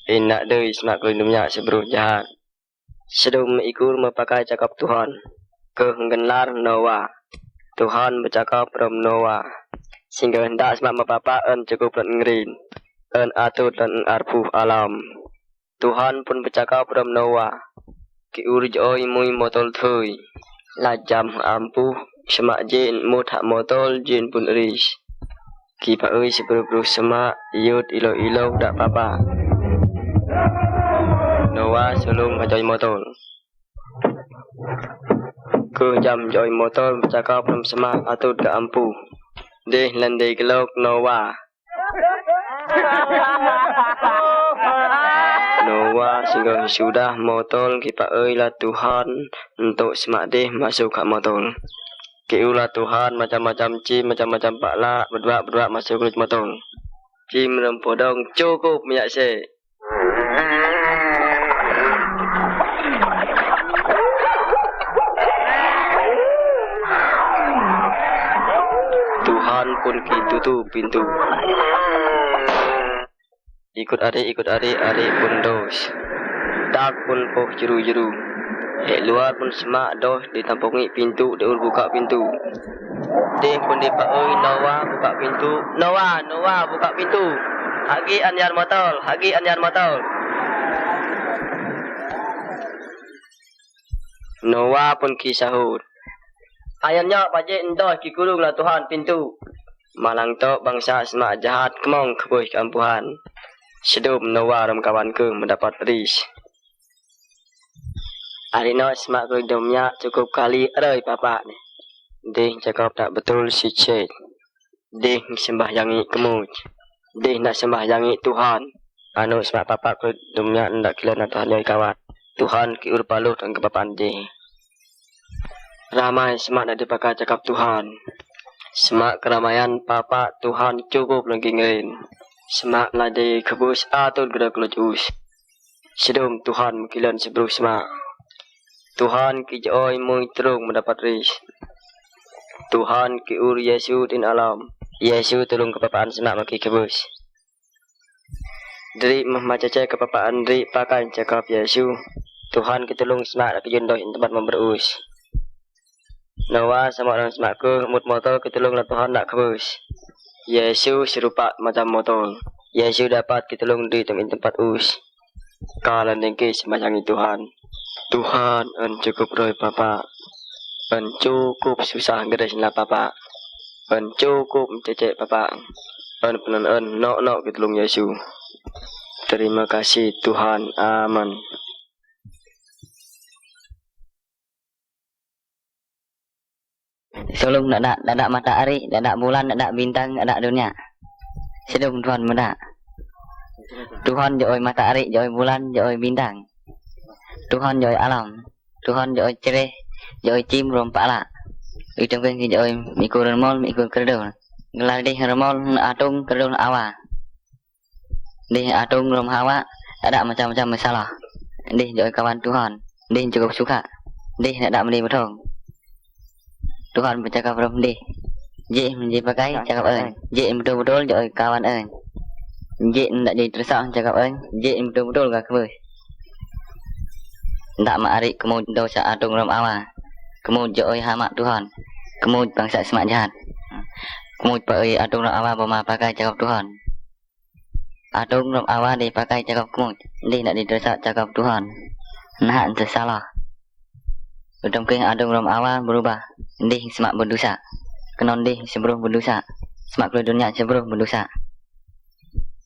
Enak deh semak kelindungnya sebelum jahat. Sebelum ikut memakai cakap Tuhan. Kehengelar Noah. Tuhan bercakap pada Noah. Sehingga hendak semak mapapaan cukup dan ngerin. En atur dan arpuh alam. Tuhan pun bercakap pada Noah. Ki urjoi mui motol thui. Lajam ampuh semak jin mutak motol jin pun rish. Ki paui sebelum semak yud ilo dak papa. Noah sulung ngajoi motol. Ke jam joi motol bercakap pada semak atur ke ampuh. Deh landai gelok Noah. Noah sehingga sudah motol kita lah Tuhan untuk semak deh masuk ke motol. Kiulah Tuhan macam-macam cim macam-macam pakla berdua masuk ke motol. Cim rempodong cukup minyak se. Tuhan pun tutup pintu. Ikut adik pun dos. Tak pun poh jeru. Luar pun semak dos ditampungi pintu, dia buka pintu. Dia pun dipaoi Noah buka pintu. Noah buka pintu. Hagi anyar motol. Noah pun kisahut. Ayamnya pajak endah kikulung lah Tuhan pintu. Malang tok bangsa semak jahat kemong kebuh kampuhan. Sedum Noah dan kawan ke mendapat ris. Hari no semak kedomnya cukup kali erai papa ni. Deh cakap tak betul si cek. Deh sembahyangi kemuj. Deh nak sembahyangi Tuhan. Anu semak papa kedomnya ndak kila nak Tuhan kawan. Tuhan ki urpaluh dan kepapaan deh. Ramai semak nak dipakai cakap Tuhan. Semak keramaian papa Tuhan cukup lagi ngerin. Semak ladai kebus atau gerak lejus. Sedum Tuhan mengkilan sebelum semak. Tuhan ki joy mui terung mendapat ris. Tuhan ki ur Yesus din alam. Yesus tolong kepapaan semak maki kebus. Dari membaca kepapaan dari pakai cakap Yesus. Tuhan ki tolong semak nak jondoh tempat memberus. Noah sama orang semak ke mut motor ki tolong lah Tuhan nak kebus. Yesus serupa macam motor. Yesus dapat kita tolong di tempat us. Kalau nengke sembayangi Tuhan. Tuhan en cukup roy papa. En cukup susah gedes lah papa. En cukup cecek papa. En penan nok kita tolong Yesus. Terima kasih Tuhan. Amin. Solong nak matahari, nak bulan, nak bintang, nak dunia. Sedung Tuhan muda. Tuhan joi matahari, joi bulan, joi bintang. Tuhan joi alam. Tuhan joi cereh, joi cim rompak lah. Itu kan joi mikul remol, mikul kerdul. Gelar di remol atung kerdul awa. Di atung rom hawa ada macam-macam masalah. Di joi kawan Tuhan. Di cukup suka. Di nak beli betul. Tuhan bercakap pada dia. Jik menjadi pakai cakap ơn. Jik betul-betul jauh kawan ơn. Jik tak jadi tersak cakap ơn. Jik betul-betul gak kebus. Tak maarik kemud dosa atung ram awa. Kemud jauh hamak Tuhan. Kemud bangsa semak jahat. Kemud pakai atung ram awa bama pakai cakap Tuhan. Atung ram awa dia pakai cakap kemud. Dia tak ditersak cakap Tuhan. Nah tersalah. Utam keng adung ram awal berubah. Dih semak berdosa. Kenon dih sebelum berdosa. Semak keluar dunia sebelum berdosa.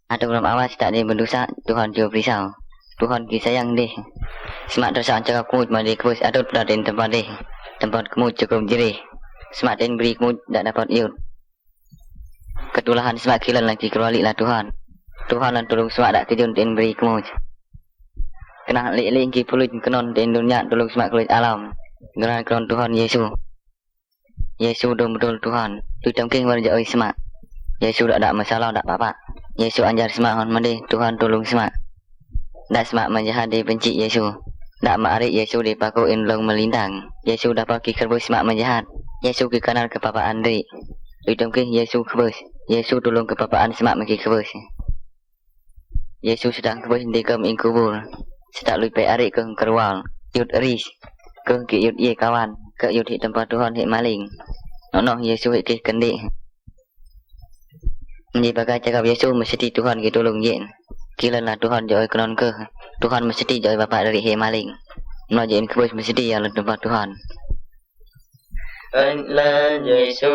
Adung ram awal tak dia berdosa. Tuhan juga berisau. Tuhan kisah sayang dih. Semak dosa cakap kemud mandi kebus atau berada di tempat dih. Tempat kemud cukup jerih. Semak den beri kemud tak dapat iut. Ketulahan semak kilan lagi kerualik lah Tuhan. Tuhan lan tolong semak tak kejun den beri kemud. Kena lik-lik ki pulut kenon den dunia tolong semak keluar alam. Geran keron Tuhan Yesus. Yesus betul Tuhan. Tu cangking warja oi semak. Yesus tak ada masalah tak apa-apa. Yesus anjar semak hon mandi Tuhan tolong semak. Tak semak menjahat dia benci Yesus. Tak maarik Yesus dipaku inlong melintang. Yesus dapat ki kerbus semak menjahat. Yesus ki kanan ke papa Andri. Tu cangking Yesus kerbus. Yesus tolong ke papaan semak maki kerbus. Yesus sedang kebun di kem ing kubur. Sedak lui pe arik ke kerwal. Yud ris. Ke ki yud ye kawan. Ke yud di tempat Tuhan hik maling. Nono Yesus hik ke kendik. Ni pakai cakap Yesus mesti Tuhan ki tolong yen. Kila lah Tuhan joy kenon ke. Tuhan mesti joy bapak dari hik maling. Nó yen kebun mesti ya le tempat Tuhan. Ơn lên Giêsu,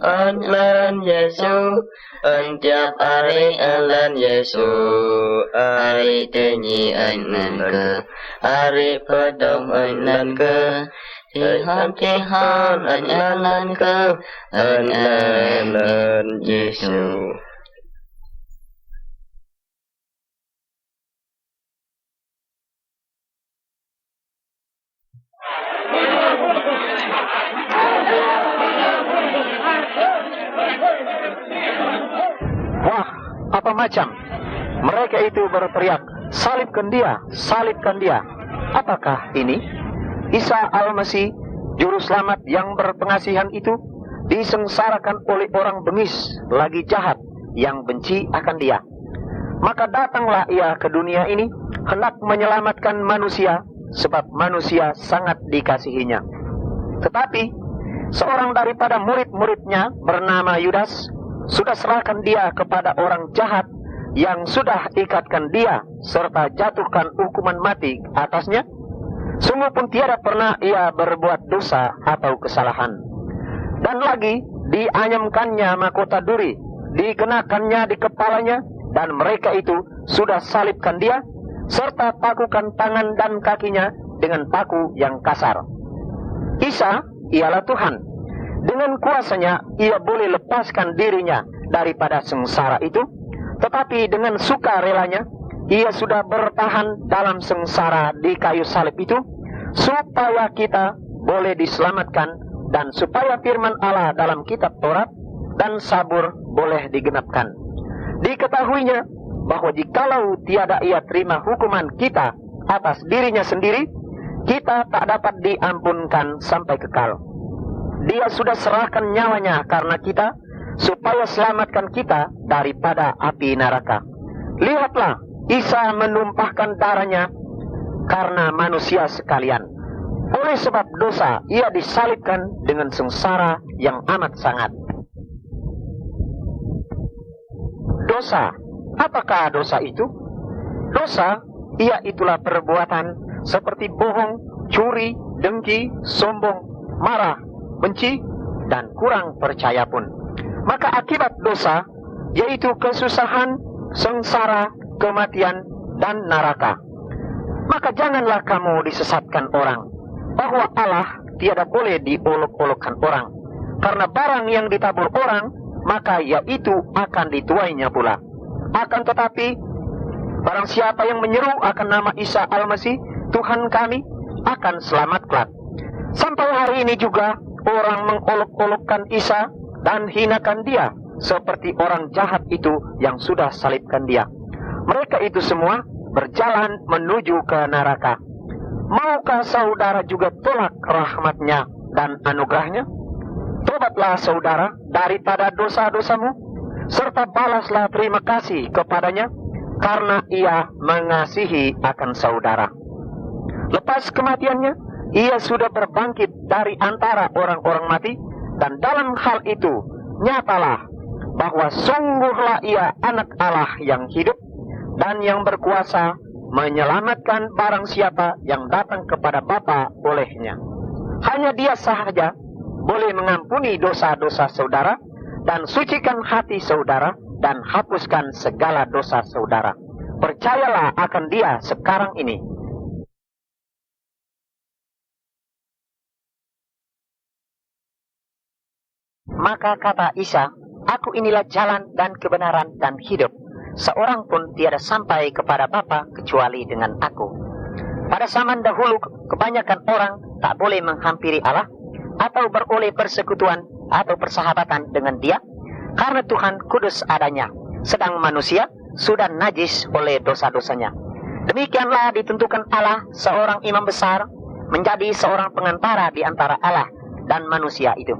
ơn lên Giêsu, ơn chắp ari ơn lên Giêsu, ari tê nhi ơn lên cơ, ari phơ đông ơn lên cơ, thì hon ơn lên cơ, ơn lên Giêsu. Wah, apa macam? Mereka itu berteriak, salibkan dia, salibkan dia. Apakah ini? Isa Al-Masih, Juru Selamat yang berpengasihan itu, disengsarakan oleh orang bengis, lagi jahat, yang benci akan dia. Maka datanglah ia ke dunia ini, hendak menyelamatkan manusia, sebab manusia sangat dikasihinya. Tetapi, seorang daripada murid-muridnya bernama Yudas, sudah serahkan dia kepada orang jahat yang sudah ikatkan dia serta jatuhkan hukuman mati atasnya. Sungguh pun tiada pernah ia berbuat dosa atau kesalahan. Dan lagi dianyamkannya mahkota duri, dikenakannya di kepalanya, dan mereka itu sudah salibkan dia serta pakukan tangan dan kakinya dengan paku yang kasar. Isa ialah Tuhan. Dengan kuasanya ia boleh lepaskan dirinya daripada sengsara itu, tetapi dengan sukarelanya ia sudah bertahan dalam sengsara di kayu salib itu, supaya kita boleh diselamatkan dan supaya firman Allah dalam kitab Taurat dan Sabur boleh digenapkan. Diketahuinya bahwa jikalau tiada ia terima hukuman kita atas dirinya sendiri, kita tak dapat diampunkan sampai kekal. Dia sudah serahkan nyawanya karena kita, supaya selamatkan kita daripada api neraka. Lihatlah, Isa menumpahkan darahnya karena manusia sekalian. Oleh sebab dosa, ia disalibkan dengan sengsara yang amat sangat. Dosa, apakah dosa itu? Dosa, ia itulah perbuatan seperti bohong, curi, dengki, sombong, marah, benci, dan kurang percaya pun. Maka akibat dosa, yaitu kesusahan, sengsara, kematian, dan neraka. Maka janganlah kamu disesatkan orang, bahwa Allah tiada boleh diolok-olokkan orang. Karena barang yang ditabur orang, maka yaitu akan dituainya pula. Akan tetapi, barang siapa yang menyeru akan nama Isa Al-Masih, Tuhan kami, akan selamat kelak. Sampai hari ini juga, orang mengolok-olokkan Isa dan hinakan dia seperti orang jahat itu yang sudah salibkan dia. Mereka itu semua berjalan menuju ke neraka. Maukah saudara juga tolak rahmatnya dan anugerahnya? Tobatlah saudara daripada dosa-dosamu, serta balaslah terima kasih kepadanya, karena ia mengasihi akan saudara. Lepas kematiannya, ia sudah berbangkit dari antara orang-orang mati, dan dalam hal itu nyatalah bahwa sungguhlah ia anak Allah yang hidup dan yang berkuasa menyelamatkan barang siapa yang datang kepada Bapa olehnya. Hanya dia sahaja boleh mengampuni dosa-dosa saudara dan sucikan hati saudara dan hapuskan segala dosa saudara. Percayalah akan dia sekarang ini. Maka kata Isa, aku inilah jalan dan kebenaran dan hidup. Seorang pun tiada sampai kepada Bapa kecuali dengan aku. Pada zaman dahulu, kebanyakan orang tak boleh menghampiri Allah atau beroleh persekutuan atau persahabatan dengan dia, karena Tuhan kudus adanya, sedang manusia sudah najis oleh dosa-dosanya. Demikianlah ditentukan Allah seorang imam besar menjadi seorang pengantara di antara Allah dan manusia itu.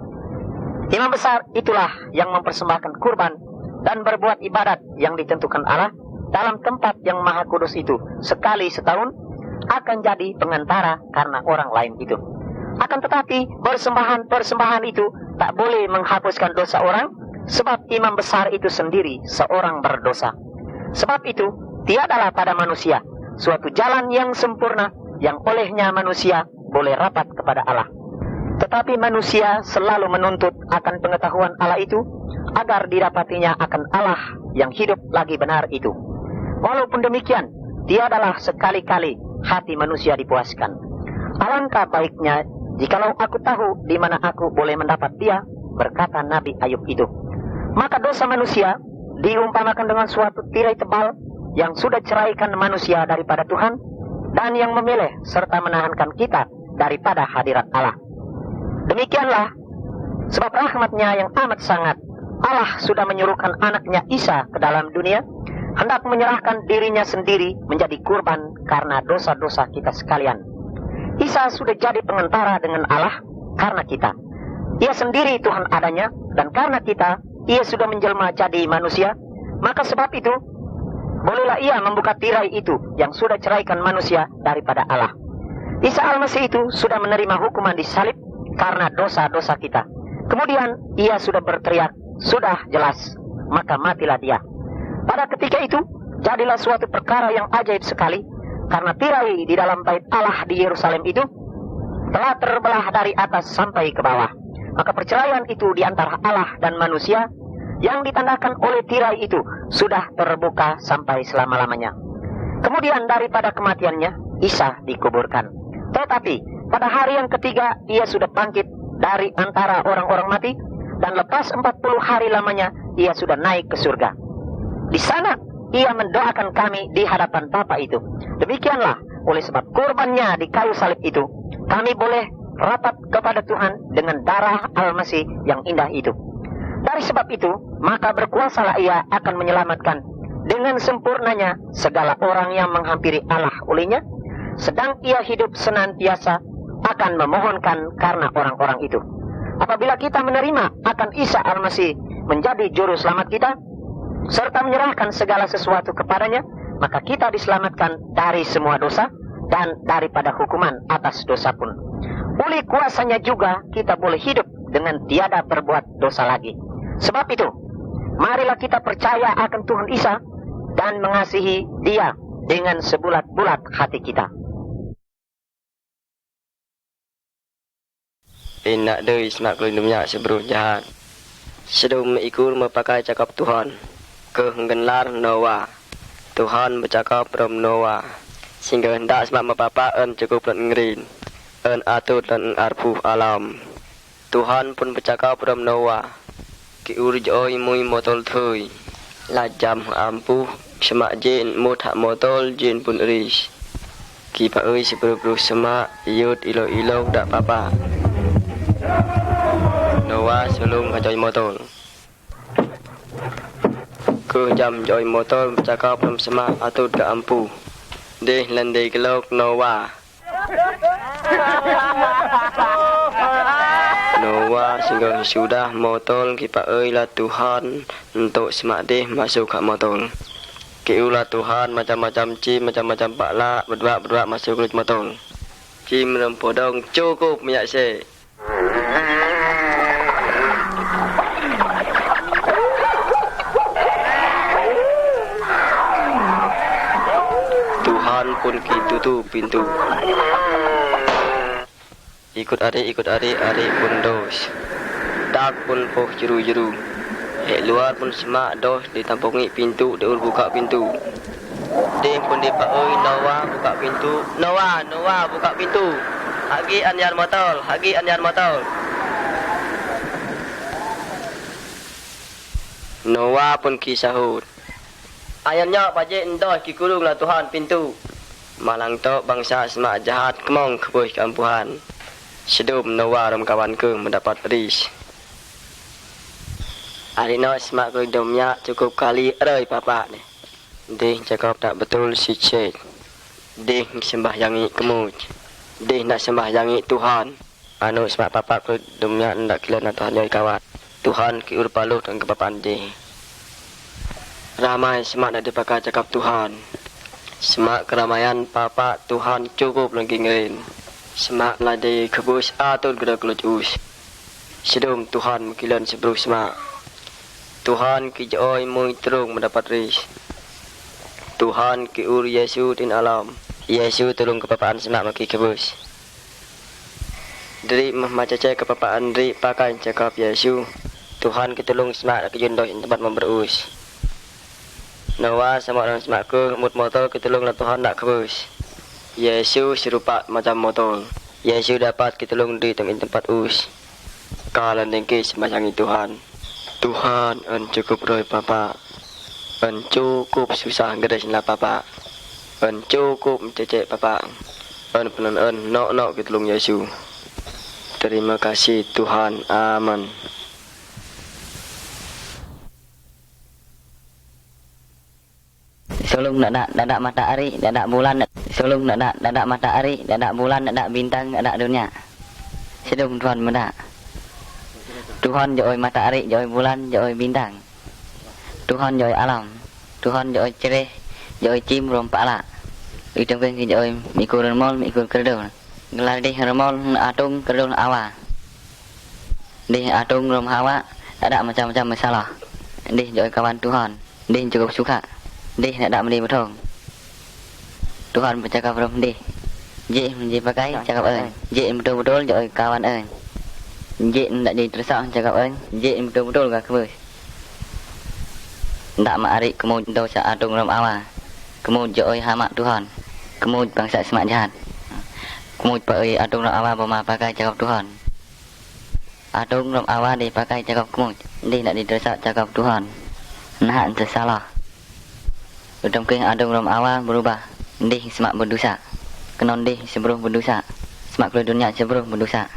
Imam besar itulah yang mempersembahkan kurban dan berbuat ibadat yang ditentukan Allah dalam tempat yang maha kudus itu sekali setahun akan jadi pengantara karena orang lain itu. Akan tetapi persembahan itu tak boleh menghapuskan dosa orang, sebab imam besar itu sendiri seorang berdosa. Sebab itu tiadalah pada manusia suatu jalan yang sempurna yang olehnya manusia boleh rapat kepada Allah. Tetapi manusia selalu menuntut akan pengetahuan Allah itu, agar didapatinya akan Allah yang hidup lagi benar itu. Walaupun demikian, tiadalah sekali-kali hati manusia dipuaskan. Alangkah baiknya jikalau aku tahu di mana aku boleh mendapat dia, berkata Nabi Ayub itu. Maka dosa manusia diumpamakan dengan suatu tirai tebal yang sudah ceraikan manusia daripada Tuhan, dan yang memilih serta menahankan kita daripada hadirat Allah. Demikianlah sebab rahmatnya yang amat sangat, Allah sudah menyuruhkan anaknya Isa ke dalam dunia, hendak menyerahkan dirinya sendiri menjadi kurban karena dosa-dosa kita sekalian. Isa sudah jadi pengantara dengan Allah karena kita. Ia sendiri Tuhan adanya, dan karena kita, ia sudah menjelma jadi manusia. Maka sebab itu, bolehlah ia membuka tirai itu yang sudah ceraikan manusia daripada Allah. Isa Al-Masih itu sudah menerima hukuman di salib karena dosa-dosa kita. Kemudian ia sudah berteriak, sudah jelas, maka matilah dia. Pada ketika itu, jadilah suatu perkara yang ajaib sekali, karena tirai di dalam bait Allah di Yerusalem itu telah terbelah dari atas sampai ke bawah. Maka perceraian itu di antara Allah dan manusia yang ditandakan oleh tirai itu sudah terbuka sampai selama-lamanya. Kemudian daripada kematiannya, Isa dikuburkan. Tetapi pada hari yang ketiga ia sudah bangkit dari antara orang-orang mati, dan lepas 40 hari lamanya ia sudah naik ke surga. Di sana ia mendoakan kami di hadapan Bapa itu. Demikianlah oleh sebab kurbannya di kayu salib itu, kami boleh rapat kepada Tuhan dengan darah Al-Masih yang indah itu. Dari sebab itu, maka berkuasalah ia akan menyelamatkan dengan sempurnanya segala orang yang menghampiri Allah olehnya, sedang ia hidup senantiasa akan memohonkan karena orang-orang itu. Apabila kita menerima akan Isa Al-Masih menjadi juru selamat kita, serta menyerahkan segala sesuatu kepadanya, maka kita diselamatkan dari semua dosa dan daripada hukuman atas dosa pun. Oleh kuasanya juga kita boleh hidup dengan tiada berbuat dosa lagi. Sebab itu, marilah kita percaya akan Tuhan Isa dan mengasihi Dia dengan sebulat-bulat hati kita. Enak dari semak lindungnya sebelum jahat. Sedum ikut memakai cakap Tuhan. Kehengenlar Noah. Tuhan bercakap rom Noah. Sehingga hendak semak mapapaan cukup dan ngerin. En atut dan arpuh alam. Tuhan pun bercakap rom Noah. Ki urjoi mui motol thui. Lajam ampuh semak jen mut hak motol jen pun rish. Ki pa oi sebelum semak yud ilo-ilo dak papa. Noah sebelum ngajoi motor. Ke jam joi motor bercakap dalam semak atau ke ampu. Deh landai gelok Noah. Noah sehingga sudah motor kipak lah Tuhan untuk semak deh masuk ke motor. Kiulah Tuhan macam-macam cim, macam-macam pakla berdua masuk ke motor. Cim rempodong cukup minyak se. Tuhan pun tutup pintu. Ikut ari pun dos. Dak pun poh jeru-jeru. Luar pun semak dos ditampungi pintu, dia buka pintu. Dia pun dipaoi Noah buka pintu. Noah buka pintu. Hagi anyar motor. Noah pun kisahut. Ayamnya pajak endoh ki kurunglah Tuhan pintu. Malang tok bangsa semak jahat kemong kebuh kampuhan. Sedum Noah ram kawan ke mendapat ris. Hari no semak ke domnya cukup kali eroi papa ni. Dih cakap tak betul si cek. Dih sembahyangi kemuj. Dih nak sembahyangi Tuhan. Anu semak papa ke domnya ndak kila nak Tuhan jai kawat. Tuhan ki urpaluh dan kepapaan dih. Ramai semak nak dipakai cakap Tuhan. Semak keramaian papa Tuhan cukup lagi ngerin. Semak lagi kebus atul gera kelut us. Sedum Tuhan mekilan sebelum semak. Tuhan ki joy mui terung mendapat ris. Tuhan ki ur Yesus din alam. Yesus tolong kepapaan semak maki kebus. Dari mahmacacai kepapaan dari pakai cakap Yesus. Tuhan kita tolong semak ke jundoh tempat memberus. Nawa sama orang semak ke mut motor kita tolong Tuhan nak kebus. Yesus serupa macam motor. Yesus dapat kita tolong di tempat us. Kalau nengki semasangi Tuhan. Tuhan en cukup roy papa. En cukup susah gedes lah papa. En cukup cecek papa. En penon en nok kita tolong Yesus. Terima kasih Tuhan. Amin. Sulung nak matahari, nak bulan, sulung nak matahari, nak bulan, nak bintang, nak dunia. Sedung Tuhan mendak. Tuhan joi matahari, joi bulan, joi bintang. Tuhan joi alam. Tuhan joi cereh, joi cim rom pala. Itu kan joi mikul remol, mikul kerdol. Gelar di remol atung kerdol awa. Di atung rom hawa ada macam-macam masalah. Di joi kawan Tuhan. Di cukup suka. Di nak dak mandi betul. Tuhan bercakap rom di. Je pakai cakap ơn. Je betul-betul joi kawan ơn. Je ndak jadi tersak cakap ơn. Je betul-betul gak kebus. Ndak maari kemud dosa atung rom awa. Kemud joi hamak Tuhan. Kemud bangsa semak jahat. Kemud pai atung rom awa boma pakai cakap Tuhan. Atung rom awa dipakai cakap kemud. Di ndak ditersak cakap Tuhan. Nah tersalah. Utam keng adung rom awal berubah. Dih semak berdosa. Kenon dih sebelum berdosa. Semak keluar dunia sebelum berdosa.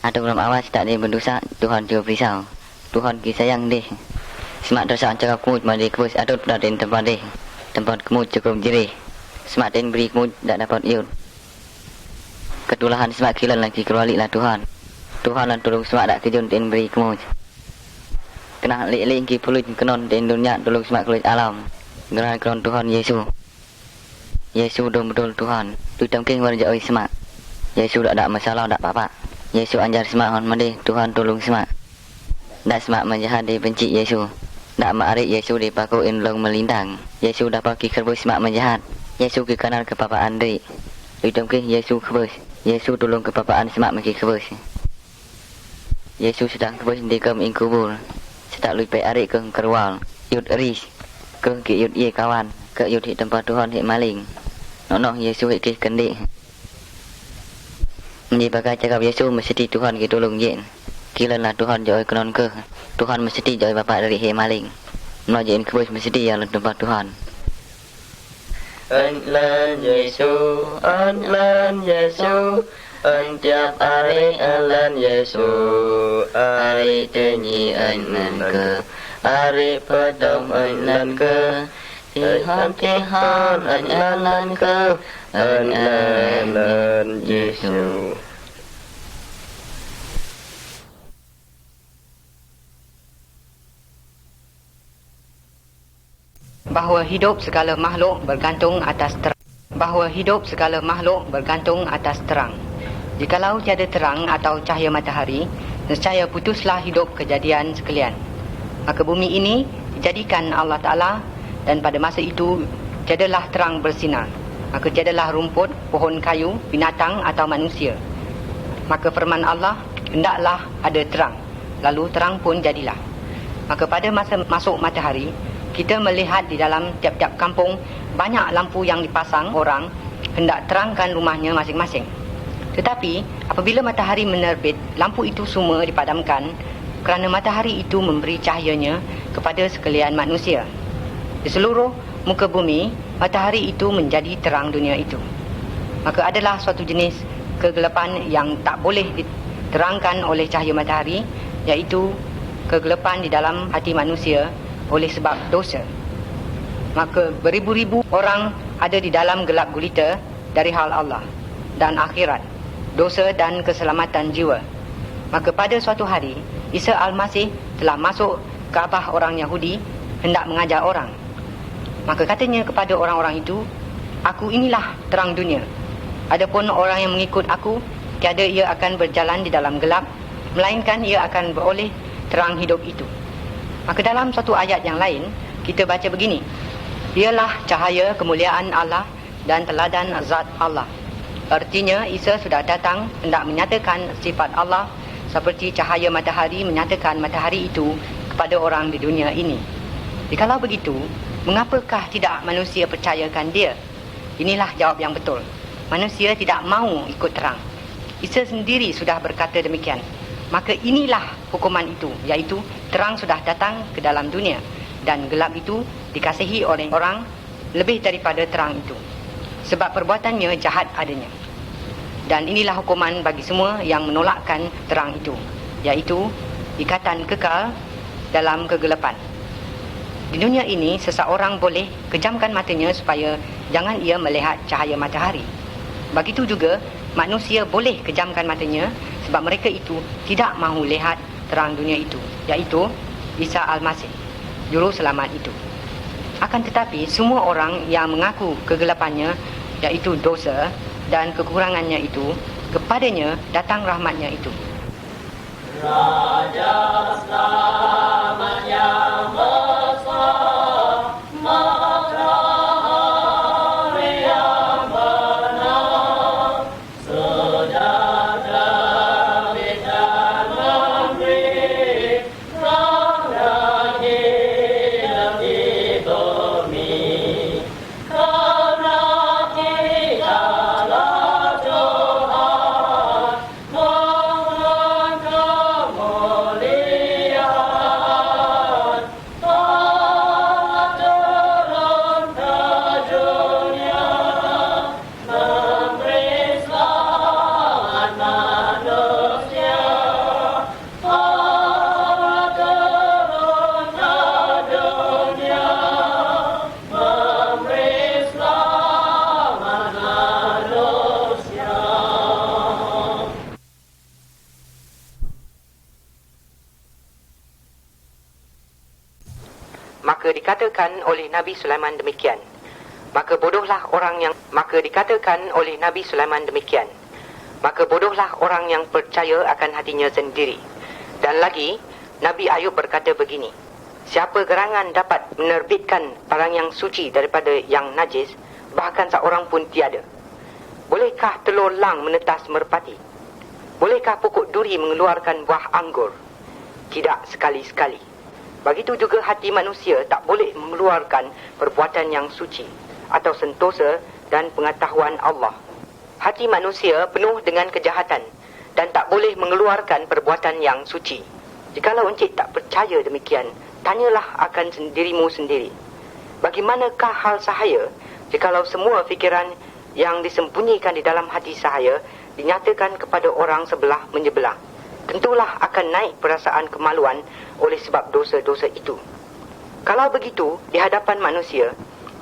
Adung rom awal tak dia berdosa. Tuhan juga risau. Tuhan kisah sayang dih. Semak dosa cakap kemud mandi kebus adut dari tempat dih. Tempat kemud cukup jerih. Semak den beri kemud tak dapat iut. Ketulahan semak kilan lagi kelualik lah Tuhan. Tuhan lah tolong semak tak kejun den beri kemud. Kena lik-lik ki pulut kenon den dunia tolong semak keluar alam. Geran keron Tuhan Yesus. Yesus betul Tuhan. Tu tamking warja oi semak. Yesus tak ada masalah tak apa-apa. Yesus anjar semak hon mandi Tuhan tolong semak. Tak semak menjahat dibenci Yesus. Tak maari Yesus dipakuin long melintang. Yesus dapat ki kerbus semak menjahat. Yesus ki kanal ke papa Andri. Tu tamking Yesus kerbus. Yesus tolong ke papaan semak maki kerbus. Yesus sedang kerbus di kem inkubur. Setak lupa arik ke kerwal. Yud ris. Ke yud ye kawan. Ke yud hit tempat Tuhan hit maling. Nok Yesus hit kis kendik. Ni pakai cakap Yesus mesti Tuhan ki tolong jen. Kilan lah Tuhan joi kenon ke. Tuhan mesti joi bapak dari hit maling. Nok jen kebus mesti yang tempat Tuhan. Ơn lên Giêsu, ơn lên Giêsu, ơn tiap hari ơn lên Giêsu, hari tenyi ơn lên ke, hari pedom ơn lên ke, Tuhan ơn lên ke, ơn lên Giêsu. Bahawa hidup segala makhluk bergantung atas terang. Bahawa hidup segala makhluk bergantung atas terang. Jikalau tiada terang atau cahaya matahari, nescaya putuslah hidup kejadian sekalian. Maka bumi ini dijadikan Allah Ta'ala dan pada masa itu tiadalah terang bersinar. Maka tiadalah rumput, pohon kayu, binatang atau manusia. Maka firman Allah, hendaklah ada terang. Lalu terang pun jadilah. Maka pada masa masuk matahari, kita melihat di dalam tiap-tiap kampung banyak lampu yang dipasang orang hendak terangkan rumahnya masing-masing. Tetapi apabila matahari menerbit, lampu itu semua dipadamkan kerana matahari itu memberi cahayanya kepada sekalian manusia. Di seluruh muka bumi, matahari itu menjadi terang dunia itu. Maka adalah suatu jenis kegelapan yang tak boleh diterangkan oleh cahaya matahari, iaitu kegelapan di dalam hati manusia oleh sebab dosa. Maka beribu-ribu orang ada di dalam gelap gulita dari hal Allah dan akhirat, dosa dan keselamatan jiwa. Maka pada suatu hari, Isa Al-Masih telah masuk Kaabah orang Yahudi hendak mengajar orang. Maka katanya kepada orang-orang itu, aku inilah terang dunia. Adapun orang yang mengikut aku, tiada ia akan berjalan di dalam gelap, melainkan ia akan beroleh terang hidup itu. Maka dalam satu ayat yang lain, kita baca begini, ialah cahaya kemuliaan Allah dan teladan zat Allah. Artinya, Isa sudah datang hendak menyatakan sifat Allah seperti cahaya matahari menyatakan matahari itu kepada orang di dunia ini. Jikalau begitu, mengapakah tidak manusia percayakan dia? Inilah jawab yang betul. Manusia tidak mahu ikut terang. Isa sendiri sudah berkata demikian. Maka inilah hukuman itu, iaitu terang sudah datang ke dalam dunia dan gelap itu dikasihi oleh orang lebih daripada terang itu, sebab perbuatannya jahat adanya. Dan inilah hukuman bagi semua yang menolakkan terang itu, iaitu ikatan kekal dalam kegelapan. Di dunia ini, seseorang boleh kejamkan matanya supaya jangan ia melihat cahaya matahari. Begitu juga, manusia boleh kejamkan matanya sebab mereka itu tidak mahu lihat terang dunia itu, iaitu Isa Al-Masih, Juru Selamat itu. Akan tetapi, semua orang yang mengaku kegelapannya, iaitu dosa dan kekurangannya itu, kepadanya datang rahmatnya itu. Raja Selamat yang besar, matahari yang benar, sudah terbit dan memberi terang dan hidup di bumi. Karena Dialah Tuhan, mohon kemuliaan, telah turun ke dunia, memberi selamat manusia. Telah turun ke dunia, memberi selamat manusia. Maka dikatakan oleh Nabi Sulaiman demikian. Maka bodohlah orang yang percaya akan hatinya sendiri. Dan lagi, Nabi Ayub berkata begini, siapa gerangan dapat menerbitkan barang yang suci daripada yang najis, bahkan seorang pun tiada. Bolehkah telur lang menetas merpati? Bolehkah pokok duri mengeluarkan buah anggur? Tidak sekali-sekali. Begitu juga hati manusia tak boleh mengeluarkan perbuatan yang suci atau sentosa dan pengetahuan Allah. Hati manusia penuh dengan kejahatan dan tak boleh mengeluarkan perbuatan yang suci. Jikalau encik tak percaya demikian, tanyalah akan dirimu sendiri. Bagaimanakah hal sahaya jikalau semua fikiran yang disembunyikan di dalam hati sahaya dinyatakan kepada orang sebelah menyebelah? Tentulah akan naik perasaan kemaluan oleh sebab dosa-dosa itu. Kalau begitu, di hadapan manusia,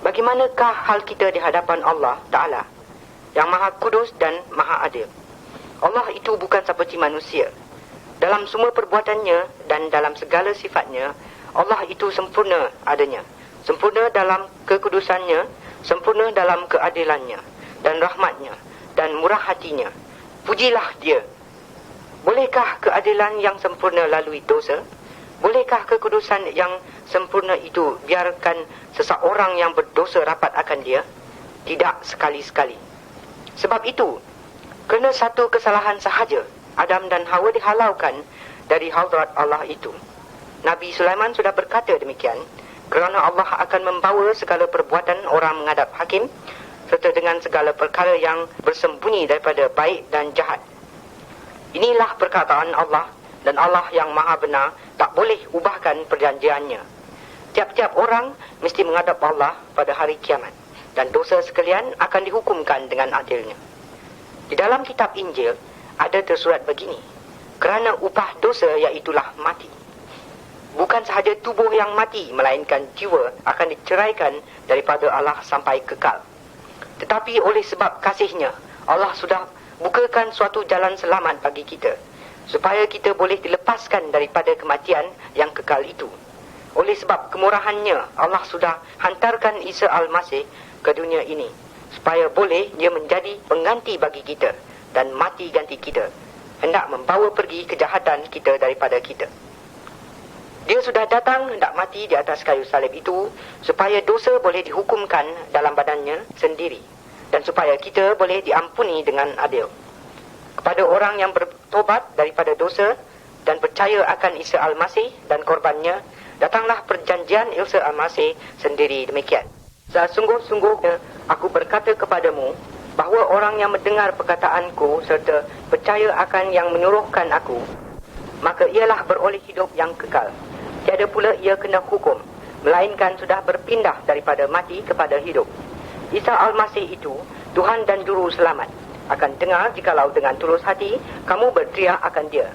bagaimanakah hal kita di hadapan Allah Ta'ala, yang Maha Kudus dan Maha Adil? Allah itu bukan seperti manusia. Dalam semua perbuatannya dan dalam segala sifatnya, Allah itu sempurna adanya. Sempurna dalam kekudusannya, sempurna dalam keadilannya, dan rahmatnya, dan murah hatinya. Pujilah dia. Bolehkah keadilan yang sempurna lalui dosa? Bolehkah kekudusan yang sempurna itu biarkan seseorang yang berdosa rapat akan dia? Tidak sekali-sekali. Sebab itu, kerana satu kesalahan sahaja, Adam dan Hawa dihalaukan dari hadrat Allah itu. Nabi Sulaiman sudah berkata demikian, kerana Allah akan membawa segala perbuatan orang menghadap hakim, serta dengan segala perkara yang bersembunyi daripada baik dan jahat. Inilah perkataan Allah, dan Allah yang maha benar tak boleh ubahkan perjanjiannya. Tiap-tiap orang mesti menghadap Allah pada hari kiamat, dan dosa sekalian akan dihukumkan dengan adilnya. Di dalam kitab Injil ada tersurat begini, kerana upah dosa iaitulah mati. Bukan sahaja tubuh yang mati, melainkan jiwa akan diceraikan daripada Allah sampai kekal. Tetapi oleh sebab kasihnya, Allah sudah bukakan suatu jalan selamat bagi kita, supaya kita boleh dilepaskan daripada kematian yang kekal itu. Oleh sebab kemurahannya, Allah sudah hantarkan Isa Al-Masih ke dunia ini supaya boleh dia menjadi pengganti bagi kita dan mati ganti kita, hendak membawa pergi kejahatan kita daripada kita. Dia sudah datang hendak mati di atas kayu salib itu supaya dosa boleh dihukumkan dalam badannya sendiri dan supaya kita boleh diampuni dengan adil. Kepada orang yang bertobat daripada dosa dan percaya akan Isa Al-Masih dan korbannya, datanglah perjanjian Isa Al-Masih sendiri demikian. Sesungguh-sungguhnya aku berkata kepadamu bahawa orang yang mendengar perkataanku serta percaya akan yang menyuruhkan aku, maka ialah beroleh hidup yang kekal. Tiada pula ia kena hukum, melainkan sudah berpindah daripada mati kepada hidup. Isa Al-Masih itu Tuhan dan Juru Selamat. Akan dengar jikalau dengan tulus hati kamu berteriak akan dia.